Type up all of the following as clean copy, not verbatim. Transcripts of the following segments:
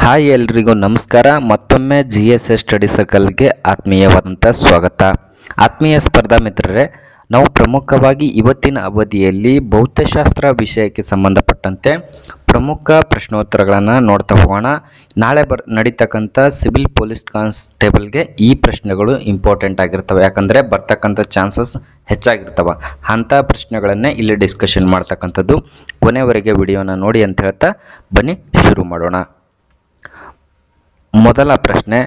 Hi ಎಲ್ರಿಗೂ ನಮಸ್ಕಾರ. ಮತ್ತೊಮ್ಮೆ GSS ಸ್ಟಡಿ ಸರ್ಕಲ್ಗೆ ಆತ್ಮೀಯವಾದಂಥ ಸ್ವಾಗತ. ಆತ್ಮೀಯ ಸ್ಪರ್ಧಾ ಮಿತ್ರರೇ, ನಾವು ಪ್ರಮುಖವಾಗಿ ಇವತ್ತಿನ ಅವಧಿಯಲ್ಲಿ ಭೌತಶಾಸ್ತ್ರ ವಿಷಯಕ್ಕೆ ಸಂಬಂಧಪಟ್ಟಂತೆ ಪ್ರಮುಖ ಪ್ರಶ್ನೋತ್ತರಗಳನ್ನು ನೋಡ್ತಾ ಹೋಗೋಣ. ನಾಳೆ ನಡೀತಕ್ಕಂಥ ಸಿವಿಲ್ ಪೊಲೀಸ್ ಕಾನ್ಸ್ಟೇಬಲ್ಗೆ ಈ ಪ್ರಶ್ನೆಗಳು ಇಂಪಾರ್ಟೆಂಟ್ ಆಗಿರ್ತವೆ, ಯಾಕಂದರೆ ಬರ್ತಕ್ಕಂಥ ಚಾನ್ಸಸ್ ಹೆಚ್ಚಾಗಿರ್ತವೆ. ಅಂಥ ಪ್ರಶ್ನೆಗಳನ್ನೇ ಇಲ್ಲಿ ಡಿಸ್ಕಷನ್ ಮಾಡ್ತಕ್ಕಂಥದ್ದು. ಕೊನೆವರೆಗೆ ವಿಡಿಯೋನ ನೋಡಿ ಅಂತ ಹೇಳ್ತಾ ಬನ್ನಿ ಶುರು ಮಾಡೋಣ. ಮೊದಲ ಪ್ರಶ್ನೆ,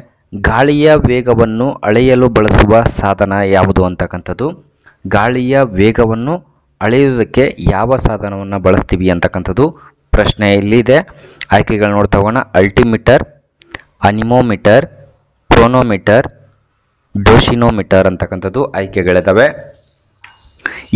ಗಾಳಿಯ ವೇಗವನ್ನು ಅಳೆಯಲು ಬಳಸುವ ಸಾಧನ ಯಾವುದು ಅಂತಕ್ಕಂಥದ್ದು. ಗಾಳಿಯ ವೇಗವನ್ನು ಅಳೆಯುವುದಕ್ಕೆ ಯಾವ ಸಾಧನವನ್ನು ಬಳಸ್ತೀವಿ ಅಂತಕ್ಕಂಥದ್ದು ಪ್ರಶ್ನೆ ಇಲ್ಲಿದೆ. ಆಯ್ಕೆಗಳು ನೋಡ್ತಾ ಹೋಗೋಣ. ಅಲ್ಟಿಮೀಟರ್, ಅನಿಮೋಮೀಟರ್, ಕ್ರೋನೋಮೀಟರ್, ಡೋಶಿನೋಮೀಟರ್ ಅಂತಕ್ಕಂಥದ್ದು ಆಯ್ಕೆಗಳಿದ್ದಾವೆ.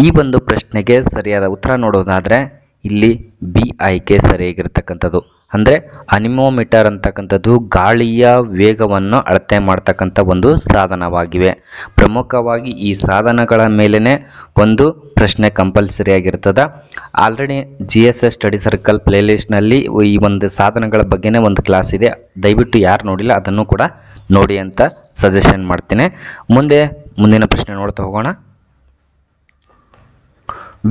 ಈ ಒಂದು ಪ್ರಶ್ನೆಗೆ ಸರಿಯಾದ ಉತ್ತರ ನೋಡೋದಾದರೆ ಇಲ್ಲಿ ಬಿ ಆಯ್ಕೆ ಸರಿಯಾಗಿರ್ತಕ್ಕಂಥದ್ದು. ಅಂದರೆ ಅನಿಮೋಮೀಟರ್ ಅಂತಕ್ಕಂಥದ್ದು ಗಾಳಿಯ ವೇಗವನ್ನು ಅಳತೆ ಮಾಡ್ತಕ್ಕಂಥ ಒಂದು ಸಾಧನವಾಗಿವೆ. ಪ್ರಮುಖವಾಗಿ ಈ ಸಾಧನಗಳ ಮೇಲೇ ಒಂದು ಪ್ರಶ್ನೆ ಕಂಪಲ್ಸರಿ ಆಗಿರ್ತದೆ. ಆಲ್ರೆಡಿ GSS ಸ್ಟಡಿ ಸರ್ಕಲ್ ಪ್ಲೇಲಿಸ್ಟ್ನಲ್ಲಿ ಈ ಒಂದು ಸಾಧನಗಳ ಬಗ್ಗೆನೇ ಒಂದು ಕ್ಲಾಸ್ ಇದೆ. ದಯವಿಟ್ಟು ಯಾರು ನೋಡಿಲ್ಲ ಅದನ್ನು ಕೂಡ ನೋಡಿ ಅಂತ ಸಜೆಷನ್ ಮಾಡ್ತೀನಿ. ಮುಂದಿನ ಪ್ರಶ್ನೆ ನೋಡ್ತಾ ಹೋಗೋಣ.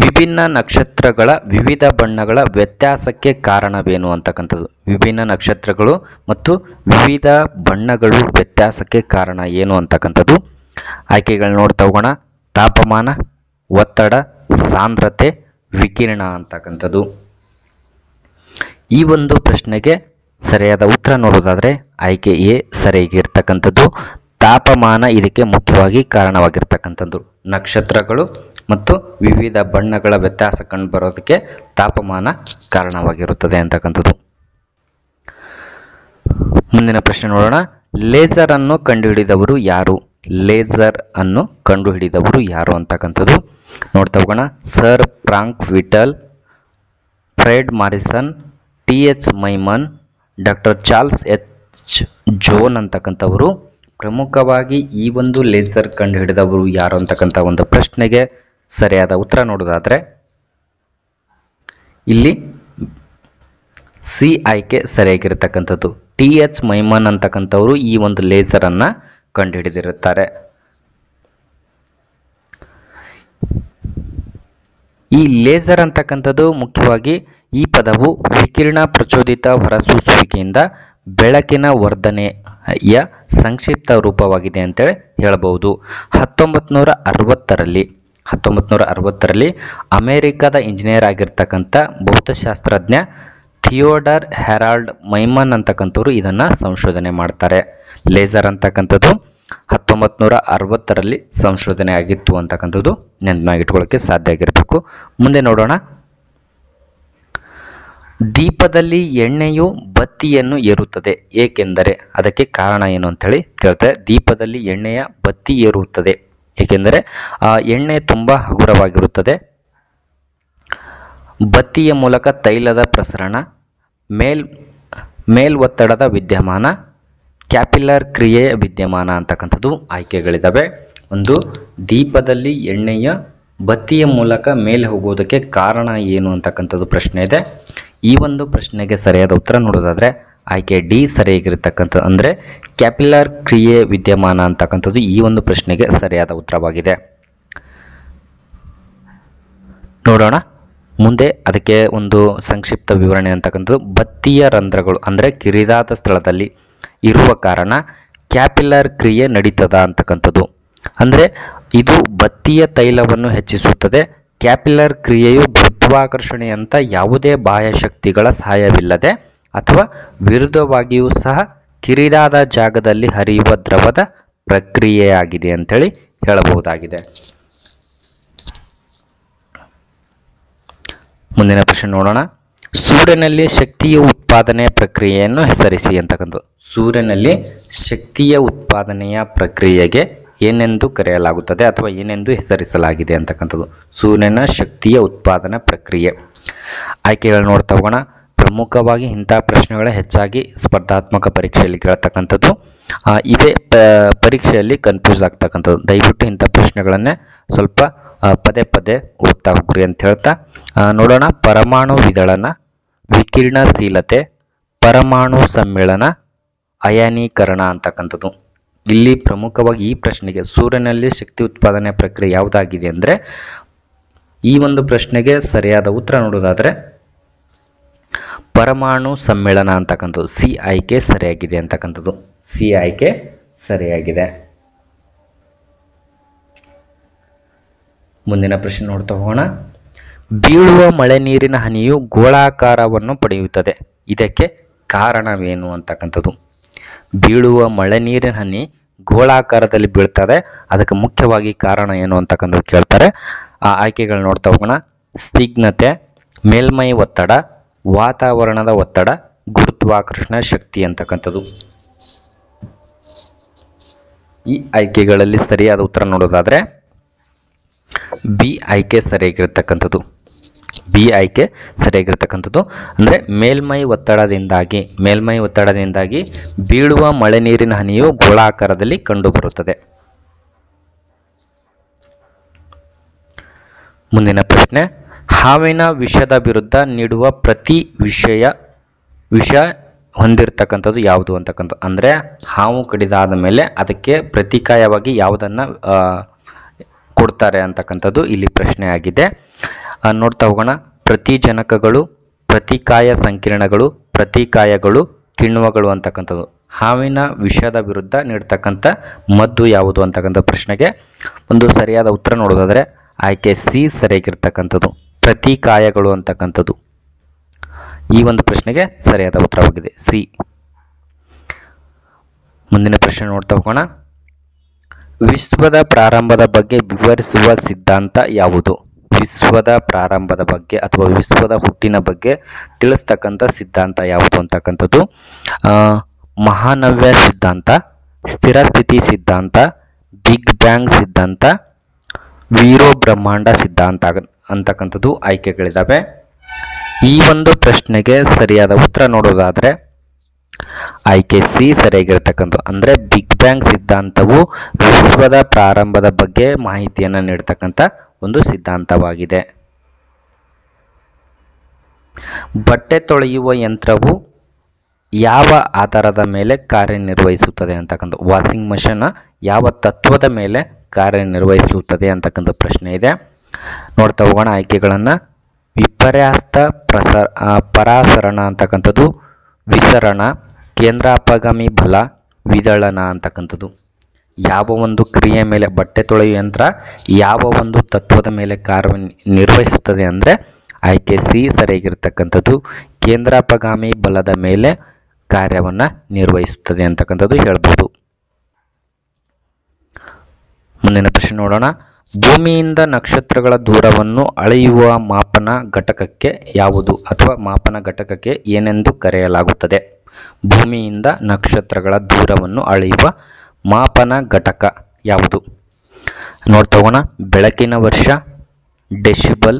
ವಿಭಿನ್ನ ನಕ್ಷತ್ರಗಳ ವಿವಿಧ ಬಣ್ಣಗಳ ವ್ಯತ್ಯಾಸಕ್ಕೆ ಕಾರಣವೇನು ಅಂತಕ್ಕಂಥದ್ದು. ವಿಭಿನ್ನ ನಕ್ಷತ್ರಗಳು ಮತ್ತು ವಿವಿಧ ಬಣ್ಣಗಳು ವ್ಯತ್ಯಾಸಕ್ಕೆ ಕಾರಣ ಏನು ಅಂತಕ್ಕಂಥದ್ದು ಆಯ್ಕೆಗಳು ನೋಡ್ತಾ ಹೋಗೋಣ. ತಾಪಮಾನ, ಒತ್ತಡ, ಸಾಂದ್ರತೆ, ವಿಕಿರಣ ಅಂತಕ್ಕಂಥದ್ದು. ಈ ಒಂದು ಪ್ರಶ್ನೆಗೆ ಸರಿಯಾದ ಉತ್ತರ ನೋಡೋದಾದರೆ ಆಯ್ಕೆ ಎ ಸರಿಯಾಗಿರ್ತಕ್ಕಂಥದ್ದು. ತಾಪಮಾನ ಇದಕ್ಕೆ ಮುಖ್ಯವಾಗಿ ಕಾರಣವಾಗಿರ್ತಕ್ಕಂಥದ್ದು. ನಕ್ಷತ್ರಗಳು ಮತ್ತು ವಿವಿಧ ಬಣ್ಣಗಳ ವ್ಯತ್ಯಾಸ ಕಂಡು ಬರೋದಕ್ಕೆ ತಾಪಮಾನ ಕಾರಣವಾಗಿರುತ್ತದೆ ಅಂತಕ್ಕಂಥದ್ದು. ಮುಂದಿನ ಪ್ರಶ್ನೆ ನೋಡೋಣ. ಲೇಸರ್ ಅನ್ನು ಕಂಡುಹಿಡಿದವರು ಯಾರು? ಲೇಸರ್ ಅನ್ನು ಕಂಡುಹಿಡಿದವರು ಯಾರು ಅಂತಕ್ಕಂಥದ್ದು ನೋಡ್ತಾ ಹೋಗೋಣ. Sir Frank Whittle, Fred Morrison, TH Maiman, doctor Charles H ಜೋನ್ ಅಂತಕ್ಕಂಥವರು ಪ್ರಮುಖವಾಗಿ ಈ ಒಂದು ಲೇಸರ್ ಕಂಡುಹಿಡಿದವರು ಯಾರು ಅಂತಕ್ಕಂಥ ಒಂದು ಪ್ರಶ್ನೆಗೆ ಸರಿಯಾದ ಉತ್ತರ ನೋಡೋದಾದರೆ ಇಲ್ಲಿ ಸಿ ಆಯ್ಕೆ ಸರಿಯಾಗಿರ್ತಕ್ಕಂಥದ್ದು. TH ಮೈಮನ್ ಅಂತಕ್ಕಂಥವರು ಈ ಒಂದು ಲೇಸರ್ ಅನ್ನ ಕಂಡುಹಿಡಿದಿರುತ್ತಾರೆ. ಈ ಲೇಸರ್ ಅಂತಕ್ಕಂಥದ್ದು ಮುಖ್ಯವಾಗಿ ಈ ಪದವು ವಿಕಿರಣ ಪ್ರಚೋದಿತ ಹೊರಸೂಸುವಿಕೆಯಿಂದ ಬೆಳಕಿನ ವರ್ಧನೆಯ ಸಂಕ್ಷಿಪ್ತ ರೂಪವಾಗಿದೆ ಅಂತೇಳಿ ಹೇಳಬಹುದು. 1960ರಲ್ಲಿ ಅಮೆರಿಕದ ಇಂಜಿನಿಯರ್ ಆಗಿರ್ತಕ್ಕಂಥ ಭೌತಶಾಸ್ತ್ರಜ್ಞ ಥಿಯೋಡರ್ ಹೆರಾಲ್ಡ್ ಮೈಮನ್ ಅಂತಕ್ಕಂಥವ್ರು ಇದನ್ನು ಸಂಶೋಧನೆ ಮಾಡ್ತಾರೆ. ಲೇಸರ್ ಅಂತಕ್ಕಂಥದ್ದು 1960ರಲ್ಲಿ ಸಂಶೋಧನೆ ಆಗಿತ್ತು ಅಂತಕ್ಕಂಥದ್ದು ನೆನಪಿನಾಗಿಟ್ಕೊಳ್ಳೋಕ್ಕೆ ಸಾಧ್ಯ ಆಗಿರಬೇಕು. ಮುಂದೆ ನೋಡೋಣ. ದೀಪದಲ್ಲಿ ಎಣ್ಣೆಯು ಬತ್ತಿಯನ್ನು ಏರುತ್ತದೆ ಏಕೆಂದರೆ ಅದಕ್ಕೆ ಕಾರಣ ಏನು ಅಂತೇಳಿ ಕೇಳ್ತಾರೆ. ದೀಪದಲ್ಲಿ ಎಣ್ಣೆಯ ಬತ್ತಿ ಏರುತ್ತದೆ ಏಕೆಂದರೆ ಎಣ್ಣೆ ತುಂಬ ಹಗುರವಾಗಿರುತ್ತದೆ. ಬತ್ತಿಯ ಮೂಲಕ ತೈಲದ ಪ್ರಸರಣ, ಮೇಲ್ಒತ್ತಡದ ವಿದ್ಯಮಾನ, ಕ್ಯಾಪಿಲರ್ ಕ್ರಿಯೆಯ ವಿದ್ಯಮಾನ ಅಂತಕ್ಕಂಥದ್ದು ಆಯ್ಕೆಗಳಿದ್ದಾವೆ. ಒಂದು ದೀಪದಲ್ಲಿ ಎಣ್ಣೆಯ ಬತ್ತಿಯ ಮೂಲಕ ಮೇಲೆ ಹೋಗುವುದಕ್ಕೆ ಕಾರಣ ಏನು ಅಂತಕ್ಕಂಥದ್ದು ಪ್ರಶ್ನೆ ಇದೆ. ಈ ಒಂದು ಪ್ರಶ್ನೆಗೆ ಸರಿಯಾದ ಉತ್ತರ ನೋಡೋದಾದರೆ ಆಯ್ಕೆ ಡಿ ಸರಿಯಾಗಿರ್ತಕ್ಕಂಥದ್ದು. ಅಂದರೆ ಕ್ಯಾಪಿಲರ್ ಕ್ರಿಯೆ ವಿದ್ಯಮಾನ ಅಂತಕ್ಕಂಥದ್ದು ಈ ಒಂದು ಪ್ರಶ್ನೆಗೆ ಸರಿಯಾದ ಉತ್ತರವಾಗಿದೆ. ನೋಡೋಣ ಮುಂದೆ ಅದಕ್ಕೆ ಒಂದು ಸಂಕ್ಷಿಪ್ತ ವಿವರಣೆ ಅಂತಕ್ಕಂಥದ್ದು. ಬತ್ತಿಯ ರಂಧ್ರಗಳು ಅಂದರೆ ಕಿರಿದಾದ ಸ್ಥಳದಲ್ಲಿ ಇರುವ ಕಾರಣ ಕ್ಯಾಪಿಲರ್ ಕ್ರಿಯೆ ನಡೀತದ ಅಂತಕ್ಕಂಥದ್ದು. ಅಂದರೆ ಇದು ಬತ್ತಿಯ ತೈಲವನ್ನು ಹೆಚ್ಚಿಸುತ್ತದೆ. ಕ್ಯಾಪಿಲರ್ ಕ್ರಿಯೆಯು ಗುರುತ್ವಾಕರ್ಷಣೆಯಂಥ ಯಾವುದೇ ಬಾಹ್ಯ ಶಕ್ತಿಗಳ ಸಹಾಯವಿಲ್ಲದೆ ಅಥವಾ ವಿರುದ್ಧವಾಗಿಯೂ ಸಹ ಕಿರಿದಾದ ಜಾಗದಲ್ಲಿ ಹರಿಯುವ ದ್ರವದ ಪ್ರಕ್ರಿಯೆಯಾಗಿದೆ ಅಂತೇಳಿ ಹೇಳಬಹುದಾಗಿದೆ. ಮುಂದಿನ ಪ್ರಶ್ನೆ ನೋಡೋಣ. ಸೂರ್ಯನಲ್ಲಿ ಶಕ್ತಿಯ ಉತ್ಪಾದನೆ ಪ್ರಕ್ರಿಯೆಯನ್ನು ಹೆಸರಿಸಿ ಅಂತಕ್ಕಂಥದ್ದು. ಸೂರ್ಯನಲ್ಲಿ ಶಕ್ತಿಯ ಉತ್ಪಾದನೆಯ ಪ್ರಕ್ರಿಯೆಗೆ ಏನೆಂದು ಕರೆಯಲಾಗುತ್ತದೆ ಅಥವಾ ಏನೆಂದು ಹೆಸರಿಸಲಾಗಿದೆ ಅಂತಕ್ಕಂಥದ್ದು. ಸೂರ್ಯನ ಶಕ್ತಿಯ ಉತ್ಪಾದನಾ ಪ್ರಕ್ರಿಯೆ ಆಯ್ಕೆಗಳು ನೋಡ್ತಾ ಹೋಗೋಣ. ಪ್ರಮುಖವಾಗಿ ಇಂಥ ಪ್ರಶ್ನೆಗಳೇ ಹೆಚ್ಚಾಗಿ ಸ್ಪರ್ಧಾತ್ಮಕ ಪರೀಕ್ಷೆಯಲ್ಲಿ ಕೇಳ್ತಕ್ಕಂಥದ್ದು. ಇವೇ ಪರೀಕ್ಷೆಯಲ್ಲಿ ಕನ್ಫ್ಯೂಸ್ ಆಗ್ತಕ್ಕಂಥದ್ದು. ದಯವಿಟ್ಟು ಇಂಥ ಪ್ರಶ್ನೆಗಳನ್ನೇ ಸ್ವಲ್ಪ ಪದೇ ಪದೇ ಓದ್ತಾ ಹೋಗ್ರಿ ಅಂತ ಹೇಳ್ತಾ ನೋಡೋಣ. ಪರಮಾಣು ವಿದಳನ, ವಿಕಿರಣಶೀಲತೆ, ಪರಮಾಣು ಸಮ್ಮಿಳನ, ಅಯಾನೀಕರಣ ಅಂತಕ್ಕಂಥದ್ದು. ಇಲ್ಲಿ ಪ್ರಮುಖವಾಗಿ ಈ ಪ್ರಶ್ನೆಗೆ ಸೂರ್ಯನಲ್ಲಿ ಶಕ್ತಿ ಉತ್ಪಾದನೆ ಪ್ರಕ್ರಿಯೆ ಯಾವುದಾಗಿದೆ ಅಂದರೆ, ಈ ಒಂದು ಪ್ರಶ್ನೆಗೆ ಸರಿಯಾದ ಉತ್ತರ ನೋಡೋದಾದರೆ ಪರಮಾಣು ಸಮ್ಮಿಳನ ಅಂತಕ್ಕಂಥದ್ದು. ಸಿ ಆಯ್ಕೆ ಸರಿಯಾಗಿದೆ ಅಂತಕ್ಕಂಥದ್ದು. ಸಿ ಆಯ್ಕೆ ಸರಿಯಾಗಿದೆ. ಮುಂದಿನ ಪ್ರಶ್ನೆ ನೋಡ್ತಾ ಹೋಗೋಣ. ಬೀಳುವ ಮಳೆ ನೀರಿನ ಹನಿಯು ಗೋಳಾಕಾರವನ್ನು ಪಡೆಯುತ್ತದೆ, ಇದಕ್ಕೆ ಕಾರಣವೇನು ಅಂತಕ್ಕಂಥದ್ದು. ಬೀಳುವ ಮಳೆ ನೀರಿನ ಹನಿ ಗೋಳಾಕಾರದಲ್ಲಿ ಬೀಳ್ತದೆ, ಅದಕ್ಕೆ ಮುಖ್ಯವಾಗಿ ಕಾರಣ ಏನು ಅಂತಕ್ಕಂಥದ್ದು ಕೇಳ್ತಾರೆ. ಆ ಆಯ್ಕೆಗಳು ನೋಡ್ತಾ ಹೋಗೋಣ. ಸ್ನಿಗ್ಧತೆ, ಮೇಲ್ಮೈ ಒತ್ತಡ, ವಾತಾವರಣದ ಒತ್ತಡ, ಗುರುತ್ವಾಕರ್ಷಣ ಶಕ್ತಿ ಅಂತಕ್ಕಂಥದ್ದು. ಈ ಆಯ್ಕೆಗಳಲ್ಲಿ ಸರಿಯಾದ ಉತ್ತರ ನೋಡೋದಾದ್ರೆ ಬಿ ಆಯ್ಕೆ ಸರಿಯಾಗಿರ್ತಕ್ಕಂಥದ್ದು. ಬಿ ಆಯ್ಕೆ ಸರಿಯಾಗಿರ್ತಕ್ಕಂಥದ್ದು. ಅಂದರೆ ಮೇಲ್ಮೈ ಒತ್ತಡದಿಂದಾಗಿ ಬೀಳುವ ಮಳೆ ನೀರಿನ ಹನಿಯು ಗೋಳಾಕಾರದಲ್ಲಿ ಕಂಡುಬರುತ್ತದೆ. ಮುಂದಿನ ಪ್ರಶ್ನೆ. ಹಾವಿನ ವಿಷದ ವಿರುದ್ಧ ನೀಡುವ ಪ್ರತಿ ವಿಷ ಹೊಂದಿರತಕ್ಕಂಥದ್ದು ಯಾವುದು ಅಂತಕ್ಕಂಥದ್ದು. ಅಂದರೆ ಹಾವು ಕಡಿದಾದ ಮೇಲೆ ಅದಕ್ಕೆ ಪ್ರತಿಕಾಯವಾಗಿ ಯಾವುದನ್ನು ಕೊಡ್ತಾರೆ ಅಂತಕ್ಕಂಥದ್ದು ಇಲ್ಲಿ ಪ್ರಶ್ನೆ ಆಗಿದೆ. ನೋಡ್ತಾ ಹೋಗೋಣ. ಪ್ರತಿಜನಕಗಳು, ಪ್ರತಿಕಾಯ ಸಂಕೀರ್ಣಗಳು, ಪ್ರತಿಕಾಯಗಳು, ಕಿಣ್ವಗಳು ಅಂತಕ್ಕಂಥದ್ದು. ಹಾವಿನ ವಿಷದ ವಿರುದ್ಧ ನೀಡ್ತಕ್ಕಂಥ ಮದ್ದು ಯಾವುದು ಅಂತಕ್ಕಂಥ ಪ್ರಶ್ನೆಗೆ ಒಂದು ಸರಿಯಾದ ಉತ್ತರ ನೋಡೋದಾದರೆ ಆಯ್ಕೆ ಸಿ ಸರಿಯಾಗಿರ್ತಕ್ಕಂಥದ್ದು, ಪ್ರತಿಕಾಯಗಳು ಅಂತಕ್ಕಂಥದ್ದು. ಈ ಒಂದು ಪ್ರಶ್ನೆಗೆ ಸರಿಯಾದ ಉತ್ತರವಾಗಿದೆ ಸಿ. ಮುಂದಿನ ಪ್ರಶ್ನೆ ನೋಡ್ತಾ ಹೋಗೋಣ. ವಿಶ್ವದ ಪ್ರಾರಂಭದ ಬಗ್ಗೆ ವಿವರಿಸುವ ಸಿದ್ಧಾಂತ ಯಾವುದು? ವಿಶ್ವದ ಪ್ರಾರಂಭದ ಬಗ್ಗೆ ಅಥವಾ ವಿಶ್ವದ ಹುಟ್ಟಿನ ಬಗ್ಗೆ ತಿಳಿಸ್ತಕ್ಕಂಥ ಸಿದ್ಧಾಂತ ಯಾವುದು ಅಂತಕ್ಕಂಥದ್ದು. ಮಹಾನವ್ಯ ಸಿದ್ಧಾಂತ, ಸ್ಥಿರ ಸ್ಥಿತಿ ಸಿದ್ಧಾಂತ, ಬಿಗ್ ಬ್ಯಾಂಗ್ ಸಿದ್ಧಾಂತ, ವೀರೋ ಬ್ರಹ್ಮಾಂಡ ಸಿದ್ಧಾಂತ ಅಂತಕ್ಕಂಥದ್ದು ಆಯ್ಕೆಗಳಿದ್ದಾವೆ. ಈ ಒಂದು ಪ್ರಶ್ನೆಗೆ ಸರಿಯಾದ ಉತ್ತರ ನೋಡೋದಾದರೆ ಆಯ್ಕೆ ಸಿ ಸರಿಯಾಗಿರ್ತಕ್ಕಂಥ. ಅಂದರೆ ಬಿಗ್ ಬ್ಯಾಂಗ್ ಸಿದ್ಧಾಂತವು ವಿಶ್ವದ ಪ್ರಾರಂಭದ ಬಗ್ಗೆ ಮಾಹಿತಿಯನ್ನು ನೀಡತಕ್ಕಂಥ ಒಂದು ಸಿದ್ಧಾಂತವಾಗಿದೆ. ಬಟ್ಟೆ ತೊಳೆಯುವ ಯಂತ್ರವು ಯಾವ ಆಧಾರದ ಮೇಲೆ ಕಾರ್ಯನಿರ್ವಹಿಸುತ್ತದೆ ಅಂತಕ್ಕಂಥ. ವಾಷಿಂಗ್ ಮಷೀನ್ ಯಾವ ತತ್ವದ ಮೇಲೆ ಕಾರ್ಯನಿರ್ವಹಿಸುತ್ತದೆ ಅಂತಕ್ಕಂಥ ಪ್ರಶ್ನೆ ಇದೆ. ನೋಡ್ತಾ ಹೋಗೋಣ ಆಯ್ಕೆಗಳನ್ನು. ವಿಪರ್ಯಾಸ್ತ ಪರಾಸರಣ ಅಂತಕ್ಕಂಥದ್ದು, ವಿಸರಣ, ಕೇಂದ್ರಾಪಗಾಮಿ ಬಲ, ವಿದಳನ ಅಂತಕ್ಕಂಥದ್ದು. ಯಾವ ಒಂದು ಕ್ರಿಯೆ ಮೇಲೆ ಬಟ್ಟೆ ತೊಳೆಯುವ ಯಂತ್ರ ಯಾವ ಒಂದು ತತ್ವದ ಮೇಲೆ ಕಾರ್ಯನಿರ್ವಹಿಸುತ್ತದೆ ಅಂದರೆ ಆಯ್ಕೆ ಸಿ ಸರಿಯಾಗಿರ್ತಕ್ಕಂಥದ್ದು, ಕೇಂದ್ರಾಪಗಾಮಿ ಬಲದ ಮೇಲೆ ಕಾರ್ಯವನ್ನು ನಿರ್ವಹಿಸುತ್ತದೆ ಅಂತಕ್ಕಂಥದ್ದು ಹೇಳ್ಬೋದು. ಮುಂದಿನ ಪ್ರಶ್ನೆ ನೋಡೋಣ. ಭೂಮಿಯಿಂದ ನಕ್ಷತ್ರಗಳ ದೂರವನ್ನು ಅಳೆಯುವ ಮಾಪನ ಘಟಕಕ್ಕೆ ಯಾವುದು ಅಥವಾ ಮಾಪನ ಘಟಕಕ್ಕೆ ಏನೆಂದು ಕರೆಯಲಾಗುತ್ತದೆ? ಭೂಮಿಯಿಂದ ನಕ್ಷತ್ರಗಳ ದೂರವನ್ನು ಅಳೆಯುವ ಮಾಪನ ಘಟಕ ಯಾವುದು? ನೋಡ್ತಾ ಹೋಗೋಣ. ಬೆಳಕಿನ ವರ್ಷ, ಡೆಸಿಬಲ್,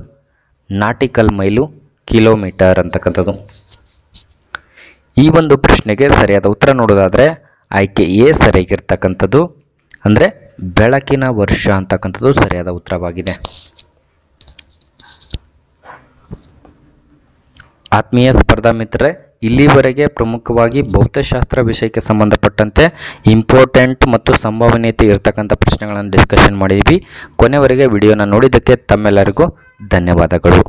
ನಾಟಿಕಲ್ ಮೈಲು, ಕಿಲೋಮೀಟರ್ ಅಂತಕ್ಕಂಥದ್ದು. ಈ ಒಂದು ಪ್ರಶ್ನೆಗೆ ಸರಿಯಾದ ಉತ್ತರ ನೋಡೋದಾದರೆ ಆಯ್ಕೆ ಎ ಸರಿಯಾಗಿರ್ತಕ್ಕಂಥದ್ದು. ಅಂದರೆ ಬೆಳಕಿನ ವರ್ಷ ಅಂತಕ್ಕಂಥದ್ದು ಸರಿಯಾದ ಉತ್ತರವಾಗಿದೆ. ಆತ್ಮೀಯ ಸ್ಪರ್ಧಾ ಮಿತ್ರರೇ, ಇಲ್ಲಿವರೆಗೆ ಪ್ರಮುಖವಾಗಿ ಭೌತಶಾಸ್ತ್ರ ವಿಷಯಕ್ಕೆ ಸಂಬಂಧಪಟ್ಟಂತೆ ಇಂಪಾರ್ಟೆಂಟ್ ಮತ್ತು ಸಂಭವನೀಯತೆ ಇರತಕ್ಕಂಥ ಪ್ರಶ್ನೆಗಳನ್ನು ಡಿಸ್ಕಷನ್ ಮಾಡಿದ್ವಿ. ಕೊನೆವರೆಗೆ ವಿಡಿಯೋನ ನೋಡಿದ್ದಕ್ಕೆ ತಮ್ಮೆಲ್ಲರಿಗೂ ಧನ್ಯವಾದಗಳು.